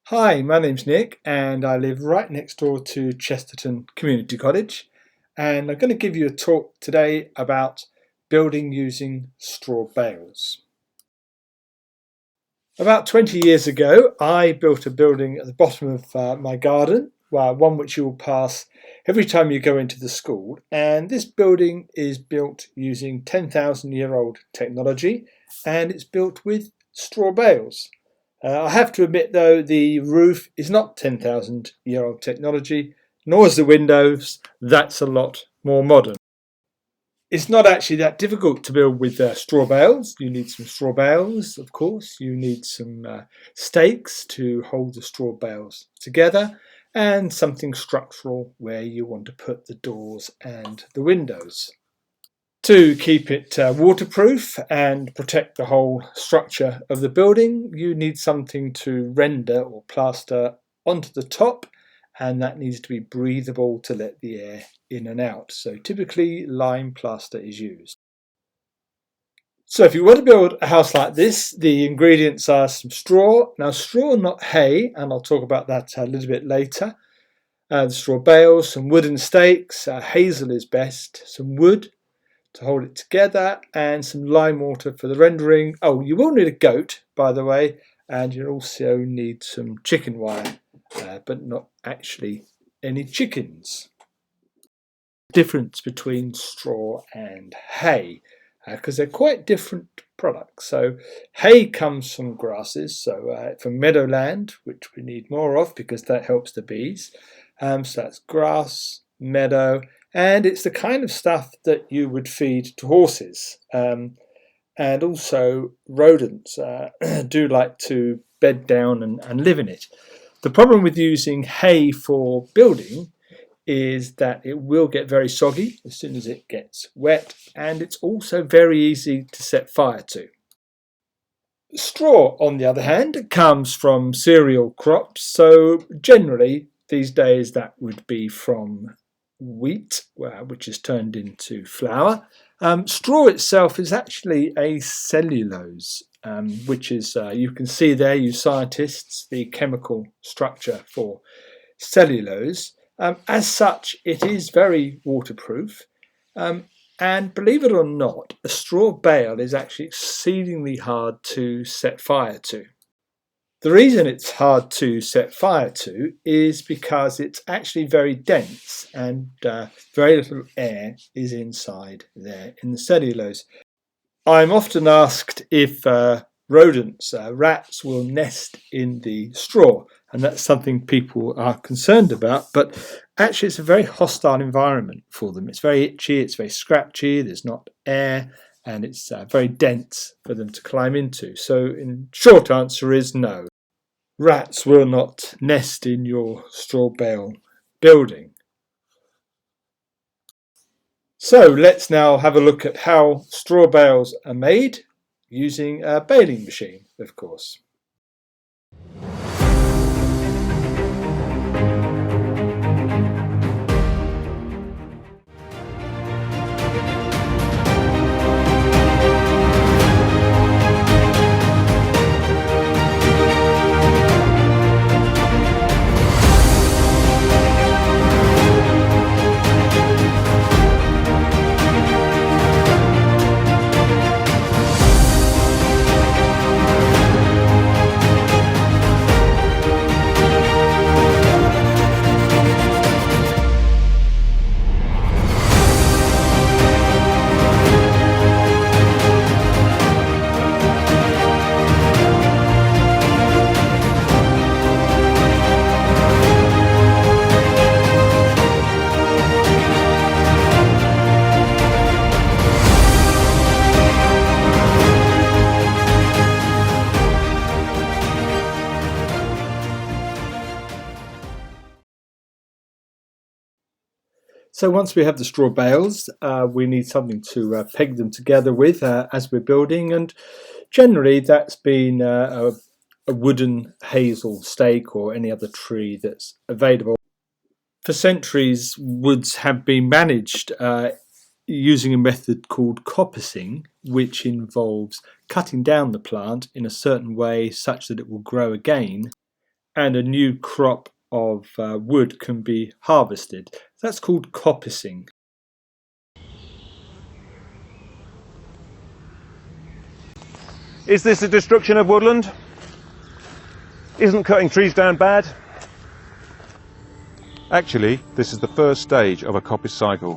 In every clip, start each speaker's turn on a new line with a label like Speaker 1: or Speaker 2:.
Speaker 1: Hi, my name's Nick and I live right next door to Chesterton Community College, and I'm going to give you a talk today about building using straw bales. About 20 years ago I built a building at the bottom of my garden, one which you will pass every time you go into the school, and this building is built using 10,000-year-old technology and it's built with straw bales. I have to admit though, the roof is not 10,000-year-old technology, nor is the windows. That's a lot more modern. It's not actually that difficult to build with straw bales. You need some straw bales, of course. You need some stakes to hold the straw bales together, and something structural where you want to put the doors and the windows. To keep it waterproof and protect the whole structure of the building, you need something to render or plaster onto the top, and that needs to be breathable to let the air in and out. So typically lime plaster is used. So if you want to build a house like this, the ingredients are some straw. Now straw, not hay, and I'll talk about that a little bit later. The straw bales, some wooden stakes, hazel is best, some wood to hold it together, and some lime mortar for the rendering. Oh, you will need a goat, by the way, and you'll also need some chicken wire, but not actually any chickens. Difference between straw and hay, because they're quite different products. So hay comes from grasses, so from meadowland, which we need more of because that helps the bees. So that's grass, meadow, and it's the kind of stuff that you would feed to horses. And also rodents do like to bed down and live in it. The problem with using hay for building is that it will get very soggy as soon as it gets wet, and it's also very easy to set fire to. Straw, on the other hand, comes from cereal crops, so generally these days that would be from wheat, which is turned into flour. Straw itself is actually a cellulose, which is, you can see there, you scientists, the chemical structure for cellulose. As such, it is very waterproof. And believe it or not, a straw bale is actually exceedingly hard to set fire to. The reason it's hard to set fire to is because it's actually very dense and very little air is inside there in the cellulose. I'm often asked if rodents, rats, will nest in the straw, and that's something people are concerned about, but actually it's a very hostile environment for them. It's very itchy, it's very scratchy, there's not air, and it's very dense for them to climb into. So in short answer is no. Rats will not nest in your straw bale building. So let's now have a look at how straw bales are made using a baling machine, of course. So once we have the straw bales, we need something to peg them together with as we're building, and generally that's been a wooden hazel stake or any other tree that's available. For centuries, woods have been managed using a method called coppicing, which involves cutting down the plant in a certain way such that it will grow again, and a new crop of wood can be harvested. That's called coppicing.
Speaker 2: Is this a destruction of woodland? Isn't cutting trees down bad? Actually, this is the first stage of a coppice cycle,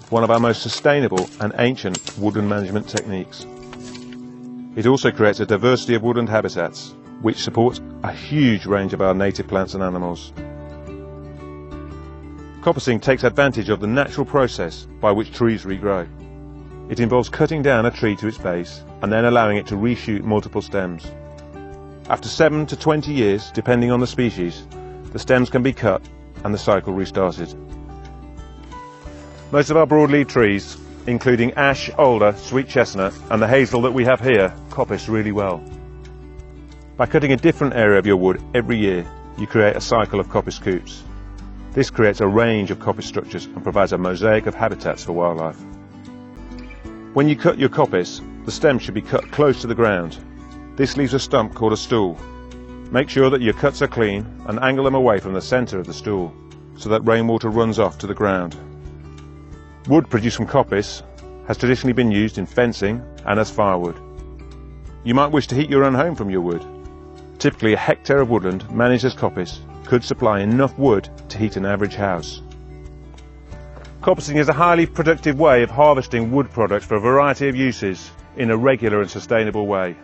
Speaker 2: one of our most sustainable and ancient woodland management techniques. It also creates a diversity of woodland habitats, which supports a huge range of our native plants and animals. Coppicing takes advantage of the natural process by which trees regrow. It involves cutting down a tree to its base and then allowing it to reshoot multiple stems. After 7 to 20 years, depending on the species, the stems can be cut and the cycle restarted. Most of our broadleaf trees, including ash, alder, sweet chestnut and the hazel that we have here, coppice really well. By cutting a different area of your wood every year, you create a cycle of coppice coops. This creates a range of coppice structures and provides a mosaic of habitats for wildlife. When you cut your coppice, the stem should be cut close to the ground. This leaves a stump called a stool. Make sure that your cuts are clean and angle them away from the centre of the stool so that rainwater runs off to the ground. Wood produced from coppice has traditionally been used in fencing and as firewood. You might wish to heat your own home from your wood. Typically, a hectare of woodland managed as coppice could supply enough wood to heat an average house. Coppicing is a highly productive way of harvesting wood products for a variety of uses in a regular and sustainable way.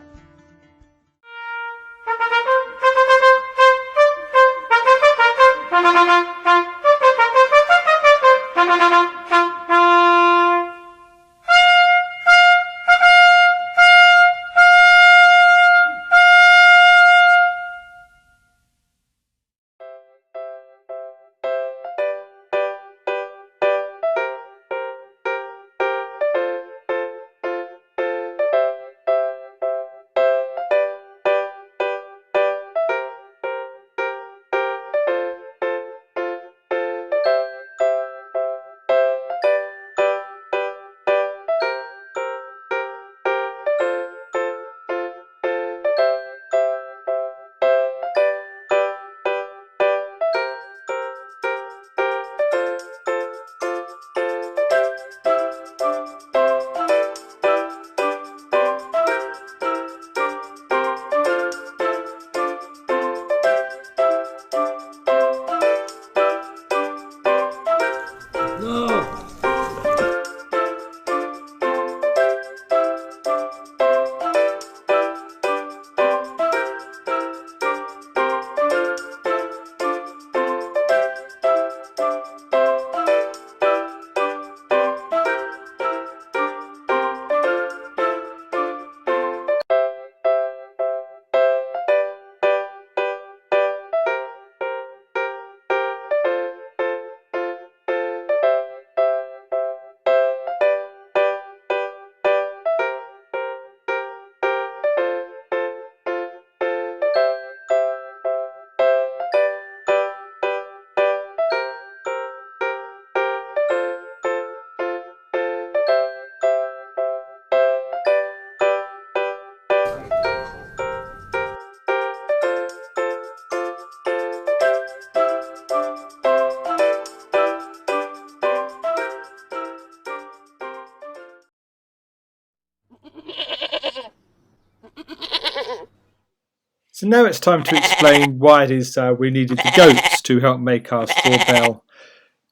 Speaker 1: So now it's time to explain why it is we needed the goats to help make our straw bale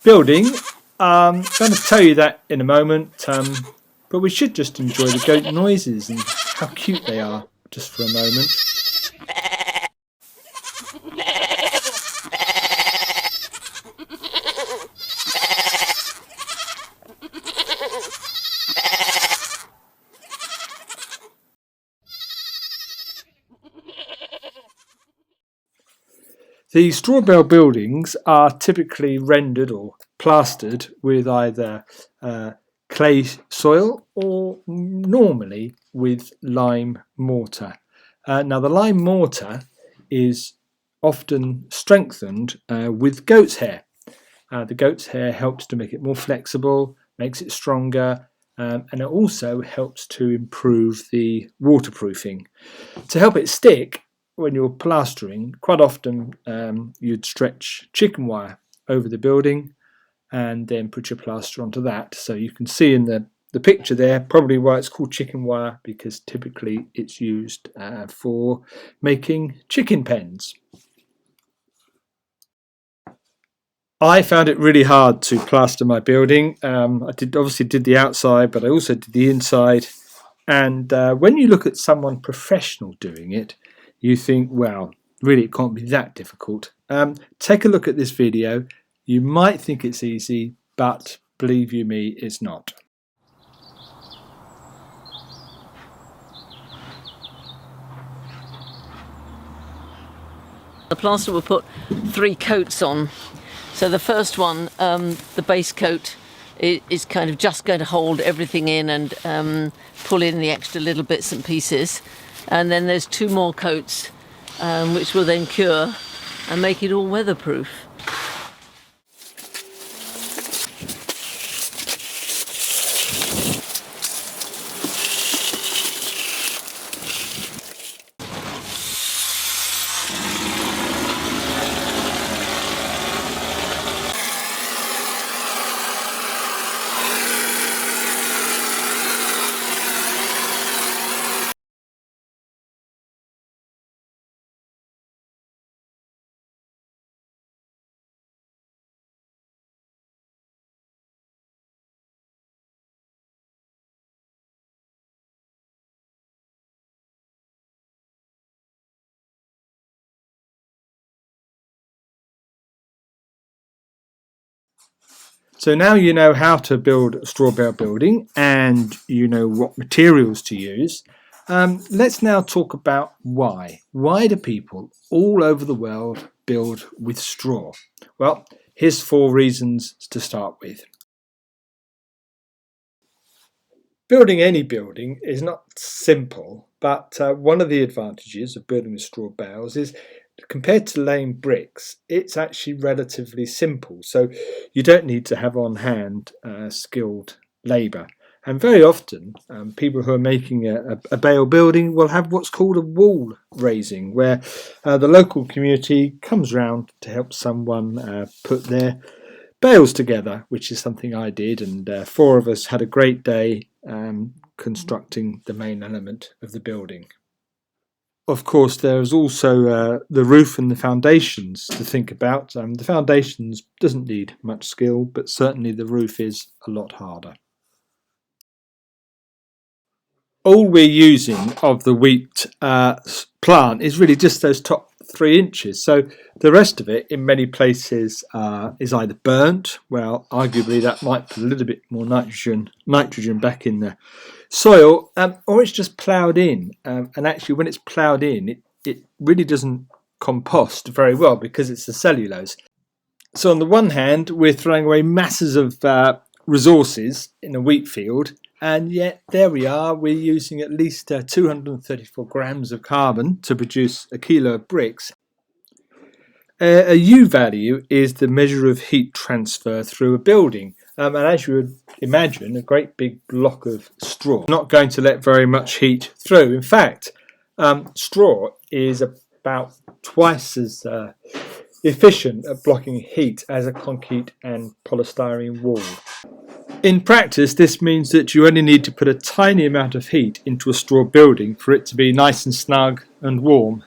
Speaker 1: building. I'm going to tell you that in a moment, but we should just enjoy the goat noises and how cute they are just for a moment. The straw bale buildings are typically rendered or plastered with either clay soil or normally with lime mortar. Now the lime mortar is often strengthened with goat's hair. The goat's hair helps to make it more flexible, makes it stronger, and it also helps to improve the waterproofing. To help it stick, when you're plastering, quite often you'd stretch chicken wire over the building and then put your plaster onto that. So you can see in the picture there probably why it's called chicken wire, because typically it's used for making chicken pens. I found it really hard to plaster my building. I obviously did the outside, but I also did the inside. And when you look at someone professional doing it, you think, well, really it can't be that difficult. Take a look at this video. You might think it's easy, but believe you me, it's not.
Speaker 3: The plaster will put 3 coats on. So the first one, the base coat, is kind of just going to hold everything in and pull in the extra little bits and pieces. And then there's 2 more coats which will then cure and make it all weatherproof.
Speaker 1: So now you know how to build a straw bale building and you know what materials to use. Let's now talk about why. Why do people all over the world build with straw? Well, here's 4 reasons to start with. Building any building is not simple, but one of the advantages of building with straw bales is, compared to laying bricks, it's actually relatively simple. So you don't need to have on hand skilled labour. And very often, people who are making a bale building will have what's called a wall raising, where the local community comes round to help someone put their bales together, which is something I did, and 4 of us had a great day constructing the main element of the building. Of course, there is also the roof and the foundations to think about. The foundations doesn't need much skill, but certainly the roof is a lot harder. All we're using of the wheat plant is really just those top 3 inches. So the rest of it in many places is either burnt, well, arguably that might put a little bit more nitrogen back in the soil, or it's just ploughed in. And actually when it's ploughed in, it really doesn't compost very well because it's the cellulose. So on the one hand, we're throwing away masses of resources in a wheat field, and yet there we are, we're using at least 234 grams of carbon to produce a kilo of bricks. A U value is the measure of heat transfer through a building, and as you would imagine, a great big block of straw not going to let very much heat through. In fact, straw is about twice as efficient at blocking heat as a concrete and polystyrene wall. In practice, this means that you only need to put a tiny amount of heat into a straw building for it to be nice and snug and warm.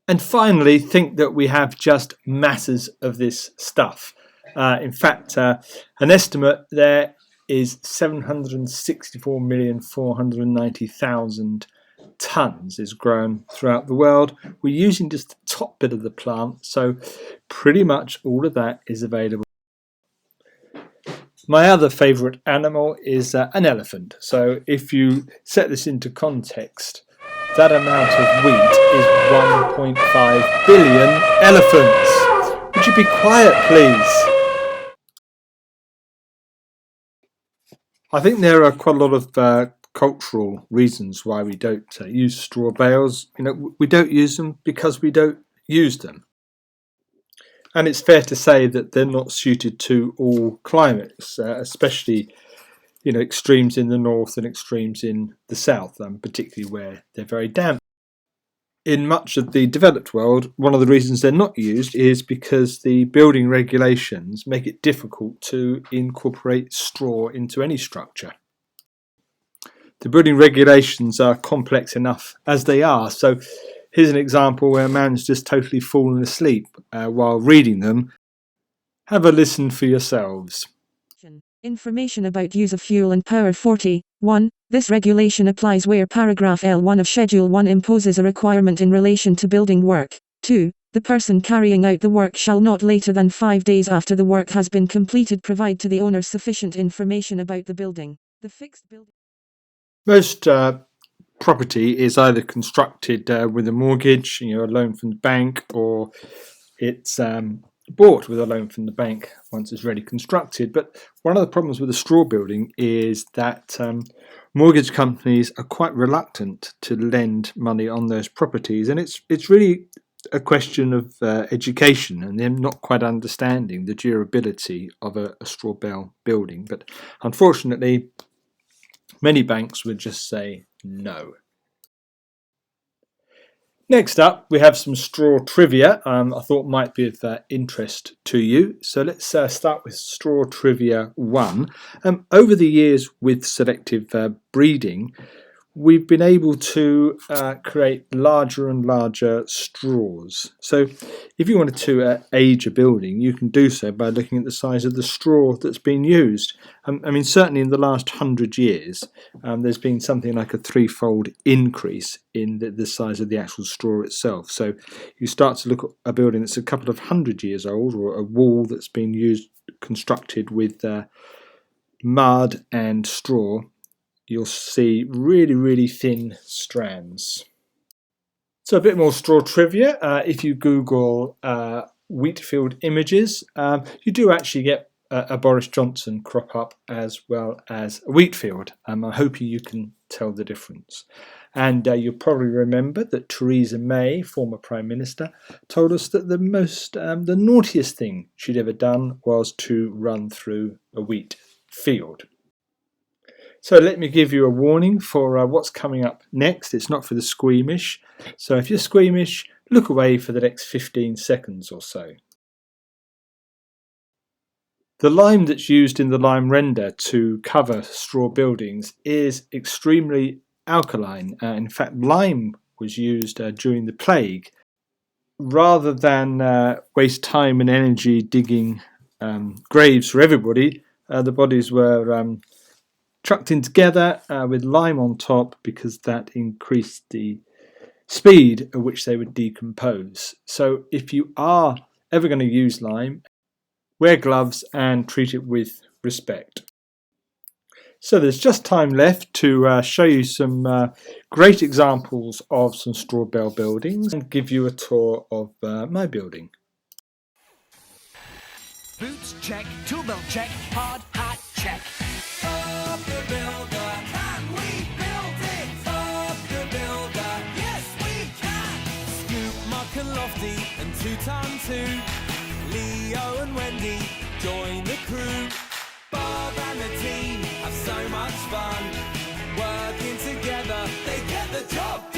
Speaker 1: And finally, think that we have just masses of this stuff. In fact, an estimate there is 764,490,000 tonnes is grown throughout the world. We're using just the top bit of the plant, so pretty much all of that is available. My other favourite animal is an elephant. So if you set this into context, that amount of wheat is 1.5 billion elephants. Would you be quiet, please? I think there are quite a lot of cultural reasons why we don't use straw bales. We don't use them because we don't use them. And it's fair to say that they're not suited to all climates, especially extremes in the north and extremes in the south, particularly where they're very damp. in much of the developed world, one of the reasons they're not used is because the building regulations make it difficult to incorporate straw into any structure. The building regulations are complex enough as they are, so here's an example where a man's just totally fallen asleep while reading them. Have a listen for yourselves.
Speaker 4: Information about use of fuel and power. 41. This regulation applies where paragraph L1 of Schedule 1 imposes a requirement in relation to building work. 2. The person carrying out the work shall not later than 5 days after the work has been completed provide to the owner sufficient information about the building. The fixed building.
Speaker 1: Most property is either constructed with a mortgage, a loan from the bank, or it's bought with a loan from the bank once it's ready constructed. But one of the problems with a straw building is that mortgage companies are quite reluctant to lend money on those properties, and it's really a question of education and them not quite understanding the durability of a straw bale building. But unfortunately, many banks would just say no. Next up, we have some straw trivia I thought might be of interest to you. So let's start with straw trivia 1. Over the years with selective breeding, we've been able to create larger and larger straws. So if you wanted to age a building, you can do so by looking at the size of the straw that's been used. Certainly in the last 100 years, there's been something like a 3-fold increase in the size of the actual straw itself. So you start to look at a building that's a couple of 100 years old, or a wall that's been constructed with mud and straw, you'll see really, really thin strands. So a bit more straw trivia. If you Google wheat field images, you do actually get a Boris Johnson crop up as well as a wheat field. I'm hoping you can tell the difference. And you'll probably remember that Theresa May, former Prime Minister, told us that the naughtiest thing she'd ever done was to run through a wheat field. So let me give you a warning for what's coming up next. It's not for the squeamish. So if you're squeamish, look away for the next 15 seconds or so. The lime that's used in the lime render to cover straw buildings is extremely alkaline. In fact, lime was used during the plague. Rather than waste time and energy digging graves for everybody, the bodies were trucked in together with lime on top, because that increased the speed at which they would decompose. So if you are ever going to use lime, wear gloves and treat it with respect. So there's just time left to show you some great examples of some straw bale buildings and give you a tour of my building.
Speaker 5: Boots check, tool belt check, hard hat check. Up the builder, can we build it? Up the builder, yes we can. Scoop, Muck and Lofty and 2-ton-2. Leo and Wendy join the crew. Bob and the team have so much fun. Working together, they get the job done.